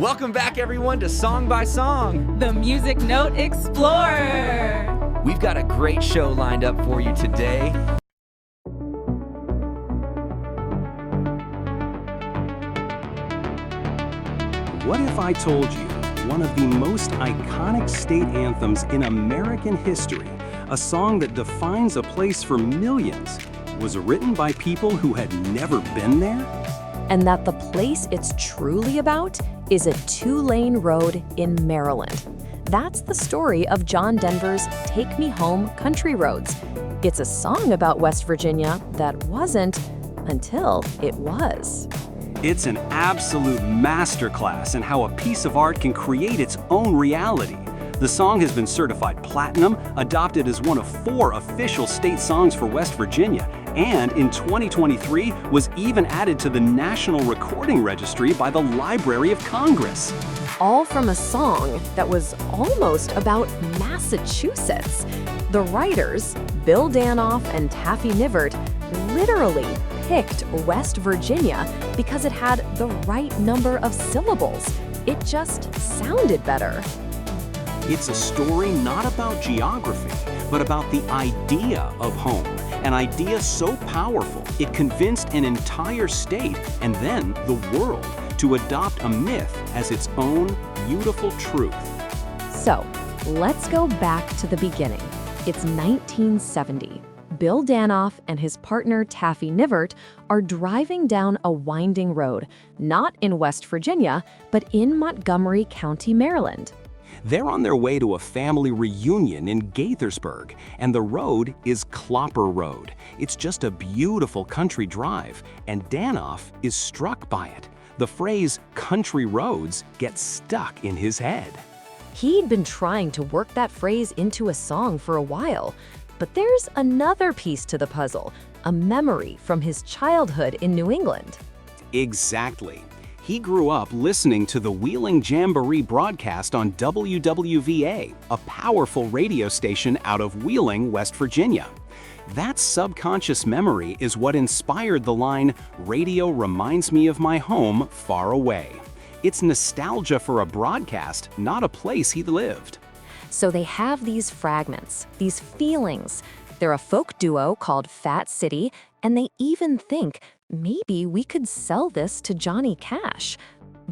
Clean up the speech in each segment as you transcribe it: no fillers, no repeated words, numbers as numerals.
Welcome back, everyone, to Song by Song, the Music Note Explorer. We've got a great show lined up for you today. What if I told you one of the most iconic state anthems in American history, a song that defines a place for millions, was written by people who had never been there? And that the place it's truly about is a two-lane road in Maryland. That's the story of John Denver's Take Me Home Country Roads. It's a song about West Virginia that wasn't until it was. It's an absolute masterclass in how a piece of art can create its own reality. The song has been certified platinum, adopted as one of 4 official state songs for West Virginia, and in 2023 was even added to the National Recording Registry by the Library of Congress. All from a song that was almost about Massachusetts. The writers, Bill Danoff and Taffy Nivert, literally picked West Virginia because it had the right number of syllables. It just sounded better. It's a story not about geography, but about the idea of home. An idea so powerful, it convinced an entire state and then the world to adopt a myth as its own beautiful truth. So, let's go back to the beginning. It's 1970. Bill Danoff and his partner Taffy Nivert are driving down a winding road, not in West Virginia, but in Montgomery County, Maryland. They're on their way to a family reunion in Gaithersburg, and the road is Clopper Road. It's just a beautiful country drive, and Danoff is struck by it. The phrase country roads gets stuck in his head. He'd been trying to work that phrase into a song for a while, but there's another piece to the puzzle, a memory from his childhood in New England. Exactly. He grew up listening to the Wheeling Jamboree broadcast on WWVA, a powerful radio station out of Wheeling, West Virginia. That subconscious memory is what inspired the line, "Radio reminds me of my home far away." It's nostalgia for a broadcast, not a place he lived. So they have these fragments, these feelings. They're a folk duo called Fat City, and they even think, maybe we could sell this to Johnny Cash.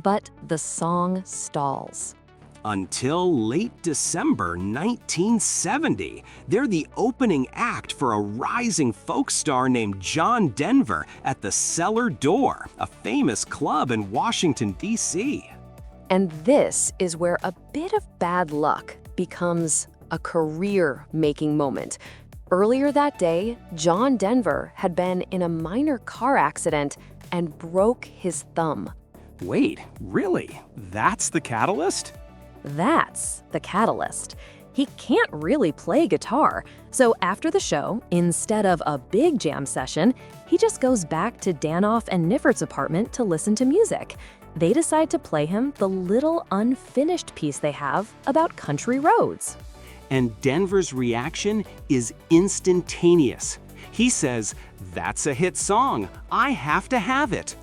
But the song stalls. Until late December 1970, they're the opening act for a rising folk star named John Denver at the Cellar Door, a famous club in Washington, D.C. And this is where a bit of bad luck becomes a career-making moment. Earlier that day, John Denver had been in a minor car accident and broke his thumb. Wait, really? That's the catalyst? That's the catalyst. He can't really play guitar, so after the show, instead of a big jam session, he just goes back to Danoff and Nivert's apartment to listen to music. They decide to play him the little unfinished piece they have about country roads. And Denver's reaction is instantaneous. He says, "That's a hit song. I have to have it."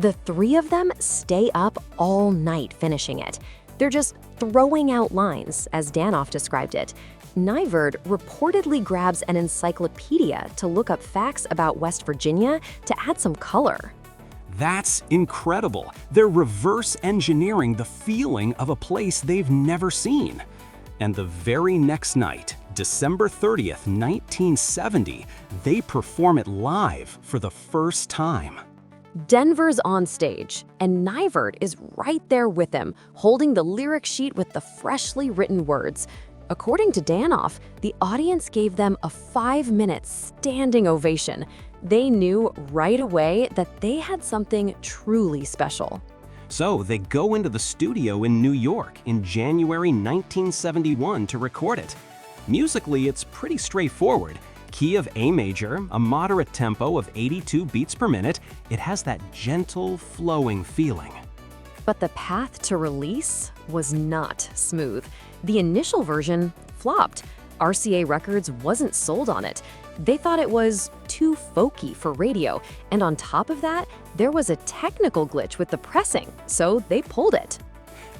The 3 of them stay up all night finishing it. They're just throwing out lines, as Danoff described it. Nivert reportedly grabs an encyclopedia to look up facts about West Virginia to add some color. That's incredible. They're reverse engineering the feeling of a place they've never seen. And the very next night, December 30th, 1970, they perform it live for the first time. Denver's on stage, and Nivert is right there with him, holding the lyric sheet with the freshly written words. According to Danoff, the audience gave them a 5-minute standing ovation. They knew right away that they had something truly special. So they go into the studio in New York in January 1971 to record it. Musically, it's pretty straightforward. Key of A major, a moderate tempo of 82 beats per minute, it has that gentle, flowing feeling. But the path to release was not smooth. The initial version flopped. RCA Records wasn't sold on it. They thought it was too folky for radio, and on top of that, there was a technical glitch with the pressing, so they pulled it.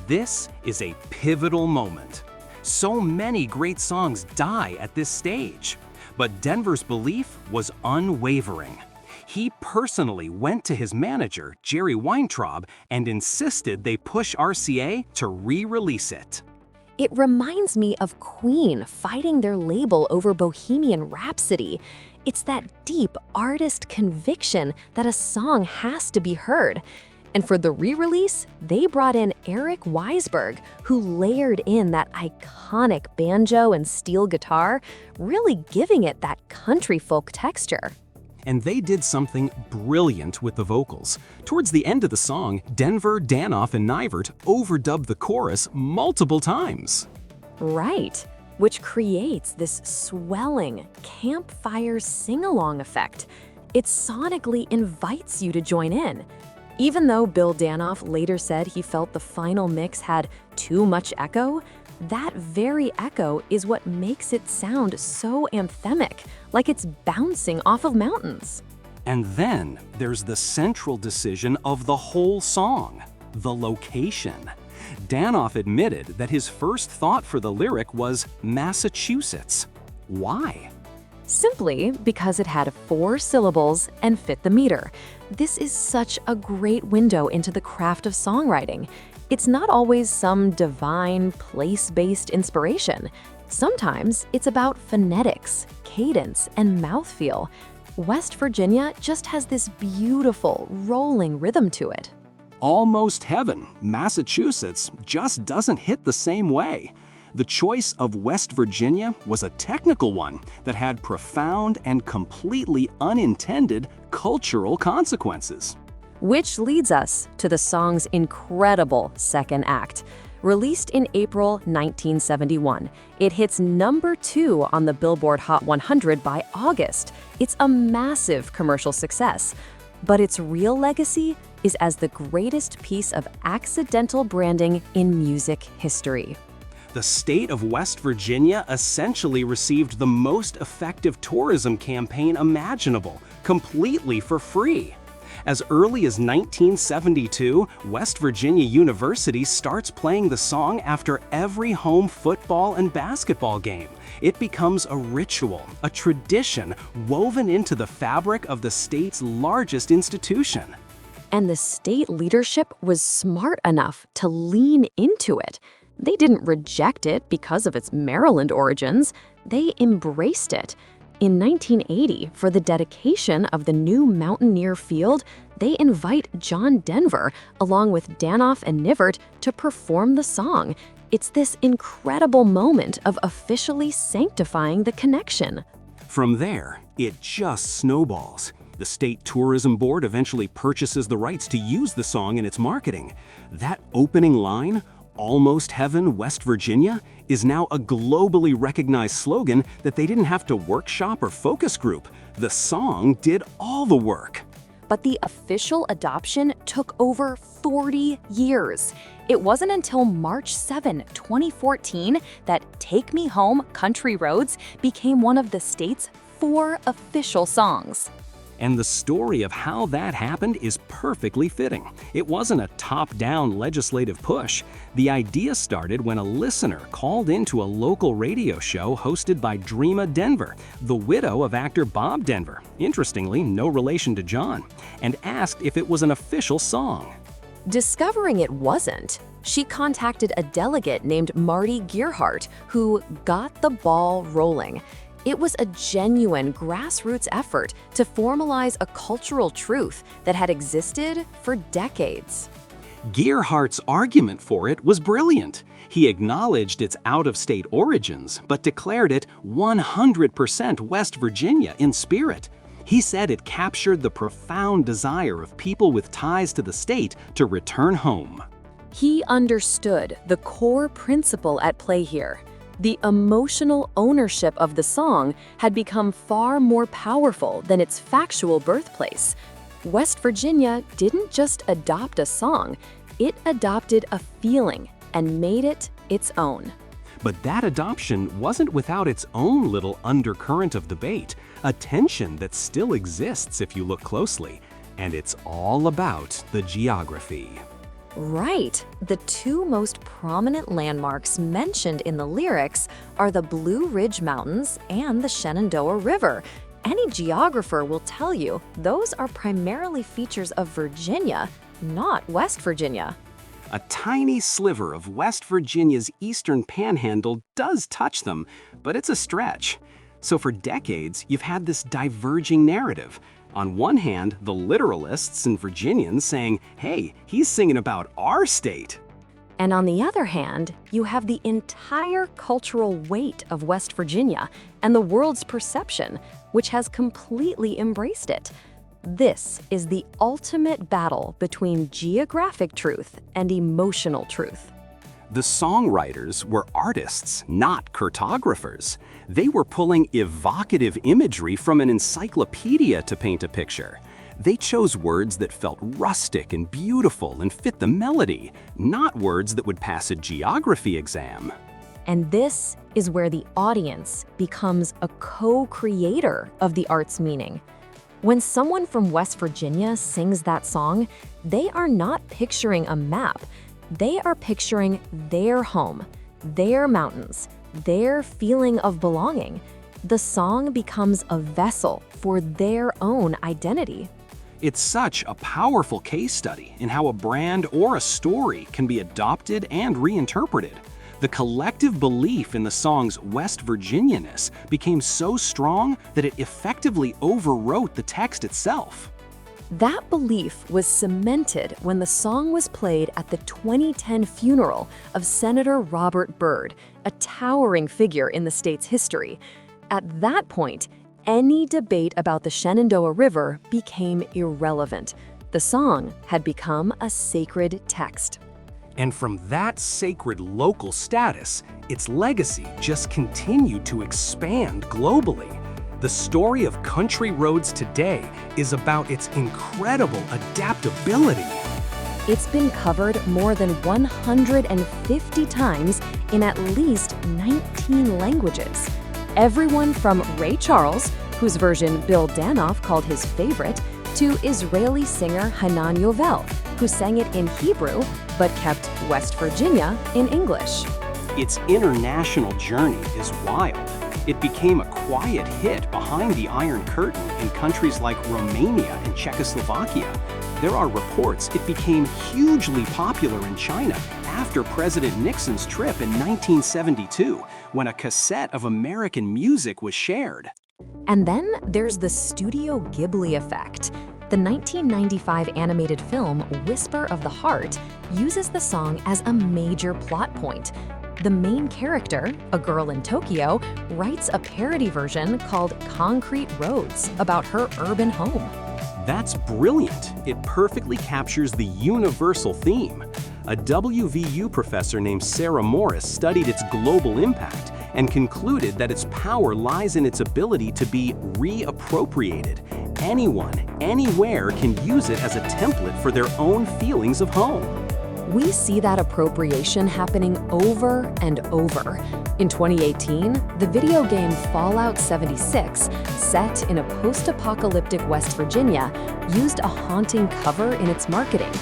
This is a pivotal moment. So many great songs die at this stage. But Denver's belief was unwavering. He personally went to his manager, Jerry Weintraub, and insisted they push RCA to re-release it. It reminds me of Queen fighting their label over Bohemian Rhapsody. It's that deep artist conviction that a song has to be heard. And for the re-release, they brought in Eric Weisberg, who layered in that iconic banjo and steel guitar, really giving it that country folk texture. And they did something brilliant with the vocals. Towards the end of the song, Denver, Danoff, and Nivert overdubbed the chorus multiple times. Right, which creates this swelling campfire sing-along effect. It sonically invites you to join in. Even though Bill Danoff later said he felt the final mix had too much echo, that very echo is what makes it sound so anthemic, like it's bouncing off of mountains. And then there's the central decision of the whole song, the location. Danoff admitted that his first thought for the lyric was Massachusetts. Why? Simply because it had 4 syllables and fit the meter. This is such a great window into the craft of songwriting. It's not always some divine, place-based inspiration. Sometimes it's about phonetics, cadence, and mouthfeel. West Virginia just has this beautiful, rolling rhythm to it. Almost heaven, Massachusetts just doesn't hit the same way. The choice of West Virginia was a technical one that had profound and completely unintended cultural consequences. Which leads us to the song's incredible second act. Released in April 1971, it hits number 2 on the Billboard Hot 100 by August. It's a massive commercial success. But its real legacy is as the greatest piece of accidental branding in music history. The state of West Virginia essentially received the most effective tourism campaign imaginable, completely for free. As early as 1972, West Virginia University starts playing the song after every home football and basketball game. It becomes a ritual, a tradition woven into the fabric of the state's largest institution. And the state leadership was smart enough to lean into it. They didn't reject it because of its Maryland origins. They embraced it. In 1980, for the dedication of the new Mountaineer Field, they invite John Denver, along with Danoff and Nivert, to perform the song. It's this incredible moment of officially sanctifying the connection. From there, it just snowballs. The State Tourism Board eventually purchases the rights to use the song in its marketing. That opening line, "Almost Heaven, West Virginia," is now a globally recognized slogan that they didn't have to workshop or focus group. The song did all the work. But the official adoption took over 40 years. It wasn't until March 7, 2014 that "Take Me Home, Country Roads" became one of the state's 4 official songs. And the story of how that happened is perfectly fitting. It wasn't a top-down legislative push. The idea started when a listener called into a local radio show hosted by Dreama Denver, the widow of actor Bob Denver, interestingly no relation to John, and asked if it was an official song. Discovering it wasn't, she contacted a delegate named Marty Gearhart, who got the ball rolling. It was a genuine grassroots effort to formalize a cultural truth that had existed for decades. Gearhart's argument for it was brilliant. He acknowledged its out-of-state origins, but declared it 100% West Virginia in spirit. He said it captured the profound desire of people with ties to the state to return home. He understood the core principle at play here. The emotional ownership of the song had become far more powerful than its factual birthplace. West Virginia didn't just adopt a song, it adopted a feeling and made it its own. But that adoption wasn't without its own little undercurrent of debate, a tension that still exists if you look closely. And it's all about the geography. Right. The two most prominent landmarks mentioned in the lyrics are the Blue Ridge Mountains and the Shenandoah River. Any geographer will tell you those are primarily features of Virginia, not West Virginia. A tiny sliver of West Virginia's eastern panhandle does touch them, but it's a stretch. So for decades, you've had this diverging narrative. On one hand, the literalists and Virginians saying, hey, he's singing about our state. And on the other hand, you have the entire cultural weight of West Virginia and the world's perception, which has completely embraced it. This is the ultimate battle between geographic truth and emotional truth. The songwriters were artists, not cartographers. They were pulling evocative imagery from an encyclopedia to paint a picture. They chose words that felt rustic and beautiful and fit the melody, not words that would pass a geography exam. And this is where the audience becomes a co-creator of the art's meaning. When someone from West Virginia sings that song, they are not picturing a map. They are picturing their home, their mountains, their feeling of belonging. The song becomes a vessel for their own identity. It's such a powerful case study in how a brand or a story can be adopted and reinterpreted. The collective belief in the song's West Virginianess became so strong that it effectively overwrote the text itself. That belief was cemented when the song was played at the 2010 funeral of Senator Robert Byrd, a towering figure in the state's history. At that point, any debate about the Shenandoah River became irrelevant. The song had become a sacred text. And from that sacred local status, its legacy just continued to expand globally. The story of country roads today is about its incredible adaptability. It's been covered more than 150 times in at least 19 languages. Everyone from Ray Charles, whose version Bill Danoff called his favorite, to Israeli singer Hanan Yovel, who sang it in Hebrew but kept West Virginia in English. Its international journey is wild. It became a quiet hit behind the Iron Curtain in countries like Romania and Czechoslovakia. There are reports it became hugely popular in China after President Nixon's trip in 1972, when a cassette of American music was shared. And then there's the Studio Ghibli effect. The 1995 animated film Whisper of the Heart uses the song as a major plot point. The main character, a girl in Tokyo, writes a parody version called Concrete Roads about her urban home. That's brilliant. It perfectly captures the universal theme. A WVU professor named Sarah Morris studied its global impact and concluded that its power lies in its ability to be reappropriated. Anyone, anywhere can use it as a template for their own feelings of home. We see that appropriation happening over and over. In 2018, the video game Fallout 76, set in a post-apocalyptic West Virginia, used a haunting cover in its marketing,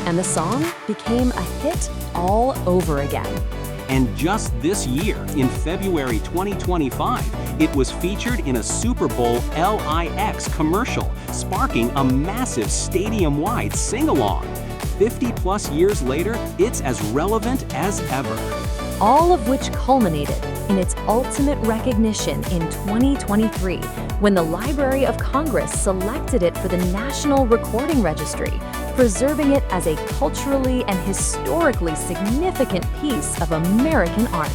and the song became a hit all over again. And just this year, in February 2025, it was featured in a Super Bowl LIX commercial, sparking a massive stadium-wide sing-along. 50-plus years later, it's as relevant as ever. All of which culminated in its ultimate recognition in 2023, when the Library of Congress selected it for the National Recording Registry, preserving it as a culturally and historically significant piece of American art.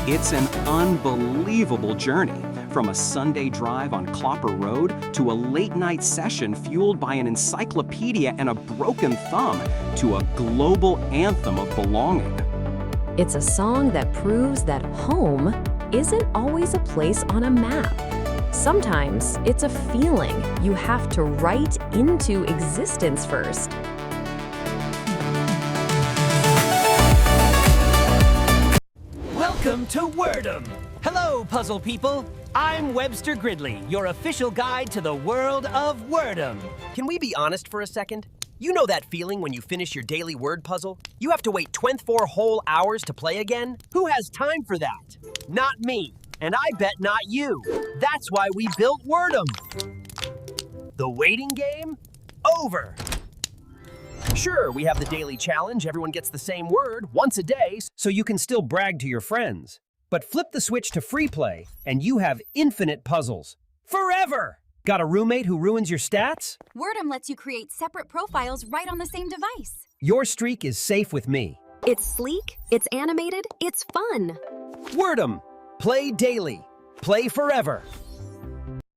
It's an unbelievable journey, from a Sunday drive on Clopper Road to a late-night session fueled by an encyclopedia and a broken thumb to a global anthem of belonging. It's a song that proves that home isn't always a place on a map. Sometimes it's a feeling you have to write into existence first. Welcome to Word'em! Hello, puzzle people! I'm Webster Gridley, your official guide to the world of Word'em. Can we be honest for a second? You know that feeling when you finish your daily word puzzle? You have to wait 24 whole hours to play again? Who has time for that? Not me, and I bet not you. That's why we built Word'em. The waiting game? Over. Sure, we have the daily challenge. Everyone gets the same word once a day, so you can still brag to your friends. But flip the switch to free play, and you have infinite puzzles. Forever! Got a roommate who ruins your stats? Word'em lets you create separate profiles right on the same device. Your streak is safe with me. It's sleek, it's animated, it's fun. Word'em. Play daily. Play forever.